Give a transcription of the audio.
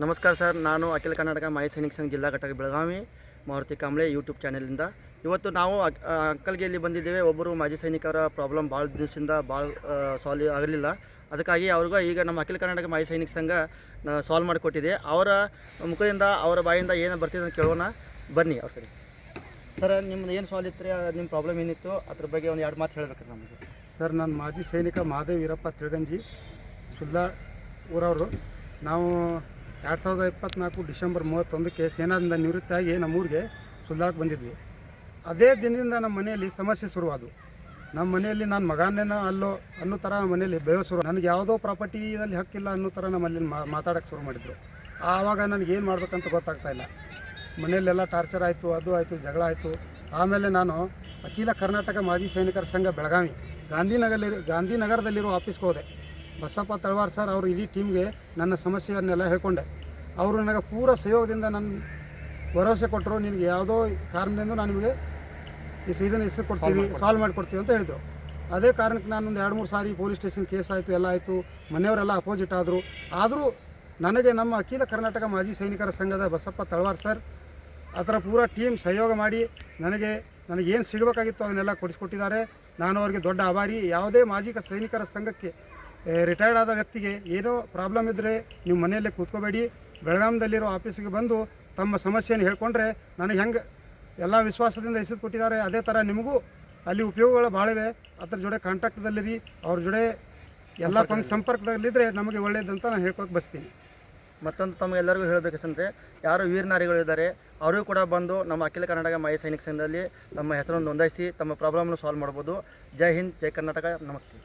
ನಮಸ್ಕಾರ ಸರ್, ನಾನು ಅಖಿಲ ಕರ್ನಾಟಕ ಮಾಜಿ ಸೈನಿಕ ಸಂಘ ಜಿಲ್ಲಾ ಘಟಕ ಬೆಳಗಾವಿ ಮಾರುತಿ ಕಾಂಬ್ಳೆ ಯೂಟ್ಯೂಬ್ ಚಾನೆಲಿಂದ ಇವತ್ತು ನಾವು ಅಂಕಲ್ಗೆ ಇಲ್ಲಿ ಬಂದಿದ್ದೇವೆ. ಒಬ್ಬರು ಮಾಜಿ ಸೈನಿಕರ ಪ್ರಾಬ್ಲಮ್ ಭಾಳ ದಿವಸದಿಂದ ಸಾಲ್ವ್ ಆಗಲಿಲ್ಲ. ಅದಕ್ಕಾಗಿ ಅವ್ರಿಗೂ ಈಗ ನಮ್ಮ ಅಖಿಲ ಕರ್ನಾಟಕ ಮಾಜಿ ಸೈನಿಕ ಸಂಘ ಸಾಲ್ವ್ ಮಾಡಿಕೊಟ್ಟಿದೆ. ಅವರ ಮುಖದಿಂದ ಅವರ ಬಾಯಿಂದ ಏನು ಬರ್ತಿದೆ ಅಂತ ಕೇಳೋಣ ಬನ್ನಿ. ಅವ್ರ ಕಡೆ ಸರ್, ನಿಮ್ದು ಏನು ಸಾಲ್ವ್ ಇತ್ತು, ನಿಮ್ಮ ಪ್ರಾಬ್ಲಮ್ ಏನಿತ್ತು ಅದ್ರ ಬಗ್ಗೆ ಒಂದು 2 ಮಾತು ಹೇಳಬೇಕು ನಮಗೆ. ಸರ್, ನಾನು ಮಾಜಿ ಸೈನಿಕ ಮಹಾದೇವ್ ವೀರಪ್ಪ ತಿಳಗಂಜಿ ಸುಲ್ಲಾ ಊರವರು. ನಾವು 2024 ಡಿಸೆಂಬರ್ 31ಕ್ಕೆ ಸೇನಾದಿಂದ ನಿವೃತ್ತಿಯಾಗಿ ನಮ್ಮೂರಿಗೆ ಸುಲ್ಲಾಕ್ಕೆ ಬಂದಿದ್ವಿ. ಅದೇ ದಿನದಿಂದ ನಮ್ಮ ಮನೆಯಲ್ಲಿ ಸಮಸ್ಯೆ ಶುರುವಾದವು. ನಮ್ಮ ಮನೆಯಲ್ಲಿ ನಾನು ಮಗನೇನೋ ಅಲ್ಲೋ ಅನ್ನೋ ಥರ ಮನೆಯಲ್ಲಿ ಬೇವ ಶುರು. ನನಗೆ ಯಾವುದೋ ಪ್ರಾಪರ್ಟಿಯಲ್ಲಿ ಹಕ್ಕಿಲ್ಲ ಅನ್ನೋ ಥರ ನಮ್ಮಲ್ಲಿ ಮಾತಾಡೋಕ್ಕೆ ಶುರು ಮಾಡಿದರು. ಆವಾಗ ನನಗೇನು ಮಾಡ್ಬೇಕಂತ ಗೊತ್ತಾಗ್ತಾಯಿಲ್ಲ. ಮನೆಯಲ್ಲೆಲ್ಲ ಟಾರ್ಚರ್ ಆಯಿತು, ಅದು ಆಯಿತು, ಜಗಳ ಆಯಿತು. ಆಮೇಲೆ ನಾನು ಅಖಿಲ ಕರ್ನಾಟಕ ಮಾಜಿ ಸೈನಿಕರ ಸಂಘ ಬೆಳಗಾವಿ ಗಾಂಧಿನಗರದಲ್ಲಿರೋ ಆಫೀಸ್ಗೆ ಹೋದೆ. ಬಸಪ್ಪ ತಳವಾರ್ ಸರ್ ಅವರು ಇಡೀ ಟೀಮ್ಗೆ ನನ್ನ ಸಮಸ್ಯೆಯನ್ನೆಲ್ಲ ಹೇಳ್ಕೊಂಡೆ. ಅವರು ನನಗೆ ಪೂರ ಸಹಯೋಗದಿಂದ ನನ್ನ ಭರವಸೆ ಕೊಟ್ಟರು. ನಿನಗೆ ಯಾವುದೋ ಕಾರಣದಿಂದ ನಾನು ನಿಮಗೆ ಇದನ್ನು ಹೆಸರು ಕೊಡ್ತೀವಿ, ಸಾಲ್ವ್ ಮಾಡಿಕೊಡ್ತೀವಿ ಅಂತ ಹೇಳಿದರು. ಅದೇ ಕಾರಣಕ್ಕೆ ನಾನು ಒಂದು 2-3 ಸಾರಿ ಪೊಲೀಸ್ ಸ್ಟೇಷನ್ ಕೇಸ್ ಆಯಿತು, ಎಲ್ಲ ಆಯಿತು. ಮನೆಯವರೆಲ್ಲ ಅಪೋಸಿಟ್ ಆದರೂ ನನಗೆ ನಮ್ಮ ಅಖಿಲ ಕರ್ನಾಟಕ ಮಾಜಿ ಸೈನಿಕರ ಸಂಘದ ಬಸಪ್ಪ ತಳವಾರ್ ಸರ್ ಆ ಥರ ಪೂರ ಟೀಮ್ ಸಹಯೋಗ ಮಾಡಿ ನನಗೇನು ಸಿಗಬೇಕಾಗಿತ್ತು ಅದನ್ನೆಲ್ಲ ಕೊಡಿಸ್ಕೊಟ್ಟಿದ್ದಾರೆ. ನಾನು ಅವರಿಗೆ ದೊಡ್ಡ ಆಭಾರಿ. ಯಾವುದೇ ಮಾಜಿ ಸೈನಿಕರ ಸಂಘಕ್ಕೆ ರಿಟೈರ್ಡ್ ಆದ ವ್ಯಕ್ತಿಗೆ ಏನೋ ಪ್ರಾಬ್ಲಮ್ ಇದ್ದರೆ ನೀವು ಮನೆಯಲ್ಲೇ ಕೂತ್ಕೋಬೇಡಿ, ಬೆಳಗಾಂದಲ್ಲಿರೋ ಆಫೀಸಿಗೆ ಬಂದು ತಮ್ಮ ಸಮಸ್ಯೆಯನ್ನು ಹೇಳ್ಕೊಂಡ್ರೆ ನನಗೆ ಹೆಂಗೆ ಎಲ್ಲ ವಿಶ್ವಾಸದಿಂದ ಹೆಸರು ಕೊಟ್ಟಿದ್ದಾರೆ, ಅದೇ ಥರ ನಿಮಗೂ ಅಲ್ಲಿ ಉಪಯೋಗಗಳು ಭಾಳಿವೆ. ಅದ್ರ ಜೊತೆ ಕಾಂಟ್ಯಾಕ್ಟ್ದಲ್ಲಿರಿ, ಅವ್ರ ಜೊತೆ ಎಲ್ಲ ಸಂಪರ್ಕದಲ್ಲಿದ್ದರೆ ನಮಗೆ ಒಳ್ಳೆಯದಂತ ನಾನು ಹೇಳ್ಕೊಳಕ್ಕೆ ಬಸ್ತೀನಿ. ಮತ್ತೊಂದು ತಮಗೆಲ್ಲರಿಗೂ ಹೇಳಬೇಕಂದ್ರೆ, ಯಾರು ವೀರನಾರಿಗಳಿದ್ದಾರೆ ಅವರಿಗೂ ಕೂಡ ಬಂದು ನಮ್ಮ ಅಖಿಲ ಕರ್ನಾಟಕ ಮಾಜಿ ಸೈನಿಕ ಸಂಘದಲ್ಲಿ ತಮ್ಮ ಹೆಸರನ್ನು ನೋಂದಾಯಿಸಿ ತಮ್ಮ ಪ್ರಾಬ್ಲಮ್ನ ಸಾಲ್ವ್ ಮಾಡ್ಬೋದು. ಜೈ ಹಿಂದ್, ಜೈ ಕರ್ನಾಟಕ, ನಮಸ್ತೆ.